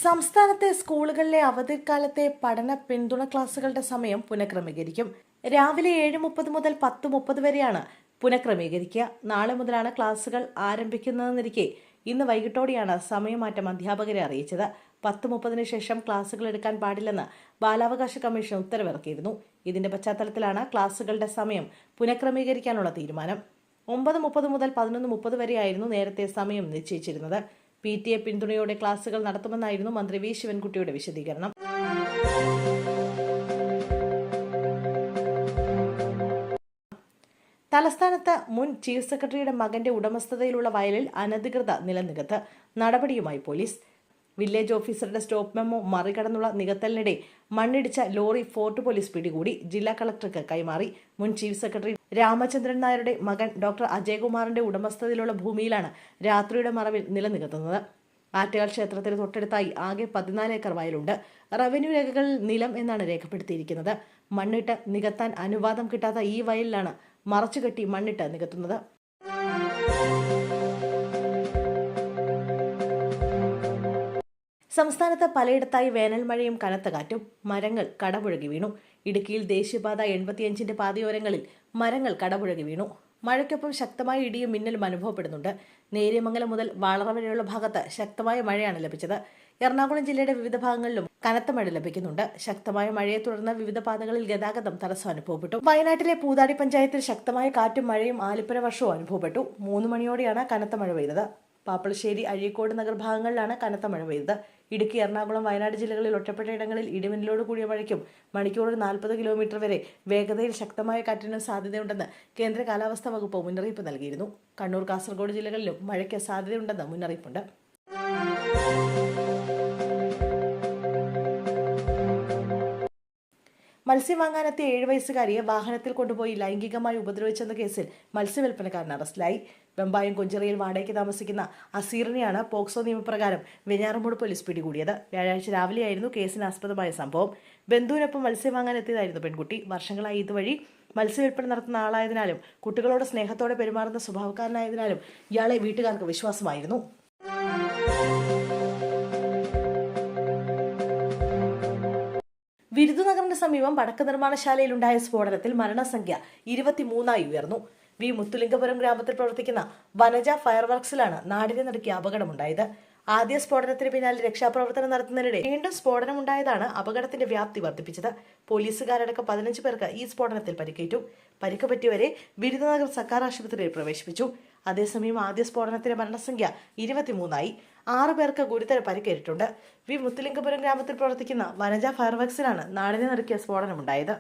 സംസ്ഥാനത്തെ സ്കൂളുകളിലെ അവധിക്കാലത്തെ പഠന പിന്തുണ ക്ലാസുകളുടെ സമയം പുനഃക്രമീകരിക്കും. രാവിലെ 7:30 മുതൽ 10:30 വരെയാണ് പുനഃക്രമീകരിക്കുക. നാളെ മുതലാണ് ക്ലാസുകൾ ആരംഭിക്കുന്നതെന്നിരിക്കെ ഇന്ന് വൈകിട്ടോടെയാണ് സമയമാറ്റം അധ്യാപകരെ അറിയിച്ചത്. 10:30 ശേഷം ക്ലാസുകൾ എടുക്കാൻ പാടില്ലെന്ന് ബാലാവകാശ കമ്മീഷൻ ഉത്തരവിറക്കിയിരുന്നു. ഇതിന്റെ പശ്ചാത്തലത്തിലാണ് ക്ലാസുകളുടെ സമയം പുനഃക്രമീകരിക്കാനുള്ള തീരുമാനം. 9:30 മുതൽ 11:30 വരെയായിരുന്നു നേരത്തെ സമയം നിശ്ചയിച്ചിരുന്നത്. PTA പിന്തുണയോടെ ക്ലാസുകൾ നടത്തുമെന്നായിരുന്നു മന്ത്രി വി ശിവൻകുട്ടിയുടെ വിശദീകരണം. തലസ്ഥാനത്ത് മുൻ ചീഫ് സെക്രട്ടറിയുടെ മകന്റെ ഉടമസ്ഥതയിലുള്ള വയലിൽ അനധികൃത നിലനികത്ത് നടപടിയുമായി പോലീസ്. വില്ലേജ് ഓഫീസറുടെ സ്റ്റോപ്പ് മെമ്മോ മറികടന്നുള്ള നികത്തലിനിടെ മണ്ണിടിച്ച ലോറി ഫോർട്ട് പോലീസ് പിടികൂടി ജില്ലാ കളക്ടർക്ക് കൈമാറി. മുൻ ചീഫ് സെക്രട്ടറി രാമചന്ദ്രൻ നായരുടെ മകൻ ഡോക്ടർ അജയ്കുമാറിന്റെ ഉടമസ്ഥതയിലുള്ള ഭൂമിയിലാണ് രാത്രിയുടെ മറവിൽ നിലനികത്തുന്നത്. ആറ്റുകാൽ ക്ഷേത്രത്തിന് തൊട്ടടുത്തായി ആകെ 14 ഏക്കർ വയലുണ്ട്. റവന്യൂ രേഖകളിൽ നിലം എന്നാണ് രേഖപ്പെടുത്തിയിരിക്കുന്നത്. മണ്ണിട്ട് നികത്താൻ അനുവാദം കിട്ടാത്ത ഈ വയലിലാണ് മറച്ചുകെട്ടി മണ്ണിട്ട് നികത്തുന്നത്. സംസ്ഥാനത്ത് പലയിടത്തായി വേനൽ മഴയും കനത്ത കാറ്റും. മരങ്ങൾ കടപുഴകി വീണു. ഇടുക്കിയിൽ ദേശീയപാത 85 പാതയോരങ്ങളിൽ മരങ്ങൾ കടപുഴകി വീണു. മഴയ്ക്കൊപ്പം ശക്തമായ ഇടിയും മിന്നലും അനുഭവപ്പെടുന്നുണ്ട്. നേര്യമംഗലം മുതൽ വാളറ വരെയുള്ള ഭാഗത്ത് ശക്തമായ മഴയാണ് ലഭിച്ചത്. എറണാകുളം ജില്ലയുടെ വിവിധ ഭാഗങ്ങളിലും കനത്ത മഴ ലഭിക്കുന്നുണ്ട്. ശക്തമായ മഴയെ തുടർന്ന് വിവിധ പാതകളിൽ ഗതാഗതം തടസ്സം അനുഭവപ്പെട്ടു. വയനാട്ടിലെ പൂതാടി പഞ്ചായത്തിൽ ശക്തമായ കാറ്റും മഴയും ആലിപ്പുഴ വർഷവും അനുഭവപ്പെട്ടു. 3 മണിയോടെയാണ് കനത്ത മഴ പെയ്തത്. പാപ്പളശ്ശേരി, അഴീക്കോട് നഗർ ഭാഗങ്ങളിലാണ് കനത്ത മഴ പെയ്തത്. ഇടുക്കി, എറണാകുളം, വയനാട് ജില്ലകളിൽ ഒറ്റപ്പെട്ട ഇടങ്ങളിൽ ഇടിമിന്നലോട് കൂടിയ മഴയ്ക്കും മണിക്കൂറിൽ 40 കിലോമീറ്റർ വരെ വേഗതയിൽ ശക്തമായ കാറ്റിനും സാധ്യതയുണ്ടെന്ന് കേന്ദ്ര കാലാവസ്ഥാ വകുപ്പ് മുന്നറിയിപ്പ് നൽകിയിരുന്നു. കണ്ണൂർ, കാസർഗോഡ് ജില്ലകളിലും മഴയ്ക്ക് സാധ്യതയുണ്ടെന്ന് മുന്നറിയിപ്പുണ്ട്. മത്സ്യം വാങ്ങാനെത്തിയ 7 വയസ്സുകാരിയെ വാഹനത്തിൽ കൊണ്ടുപോയി ലൈംഗികമായി ഉപദ്രവിച്ചെന്ന കേസിൽ മത്സ്യവില്പനക്കാരൻ അറസ്റ്റിലായി. വെമ്പായം കൊഞ്ചിറയിൽ വാടകയ്ക്ക് താമസിക്കുന്ന അസീറിനെയാണ് പോക്സോ നിയമപ്രകാരം വെഞ്ഞാറമൂട് പോലീസ് പിടികൂടിയത്. വ്യാഴാഴ്ച രാവിലെയായിരുന്നു കേസിന് ആസ്പദമായ സംഭവം. ബന്ധുവിനൊപ്പം മത്സ്യം വാങ്ങാനെത്തിയതായിരുന്നു പെൺകുട്ടി. വർഷങ്ങളായി ഇതുവഴി മത്സ്യവില്പന നടത്തുന്ന ആളായതിനാലും കുട്ടികളോട് സ്നേഹത്തോടെ പെരുമാറുന്ന സ്വഭാവക്കാരനായതിനാലും ഇയാളെ വീട്ടുകാർക്ക് വിശ്വാസമായിരുന്നു. വിരുദുനഗറിന് സമീപം പടക്ക നിർമ്മാണശാലയിലുണ്ടായ സ്ഫോടനത്തിൽ മരണസംഖ്യ 23 ഉയർന്നു. വി മുത്തുലിംഗപുരം ഗ്രാമത്തിൽ പ്രവർത്തിക്കുന്ന വനജ ഫയർ വർക്സിലാണ് നാടിനെ നടുക്കിയ അപകടമുണ്ടായത്. ആദ്യ സ്ഫോടനത്തിന് പിന്നാലെ രക്ഷാപ്രവർത്തനം നടത്തുന്നതിനിടെ വീണ്ടും സ്ഫോടനമുണ്ടായതാണ് അപകടത്തിന്റെ വ്യാപ്തി വർദ്ധിപ്പിച്ചത്. പോലീസുകാരടക്കം 15 പേർക്ക് ഈ സ്ഫോടനത്തിൽ പരിക്കേറ്റു. പരിക്ക് പറ്റിയവരെ വിരുദുനഗർ സർക്കാർ ആശുപത്രിയിൽ പ്രവേശിപ്പിച്ചു. അതേസമയം ആദ്യ സ്ഫോടനത്തിന്റെ മരണസംഖ്യ 23. 6 പേർക്ക് ഗുരുതര പരിക്കേറ്റിട്ടുണ്ട്. വി മുത്തുലിംഗപുരം ഗ്രാമത്തിൽ പ്രവർത്തിക്കുന്ന വനജ ഫയർ വർക്സിലാണ് നാടിനെ നടുക്കിയ സ്ഫോടനമുണ്ടായത്.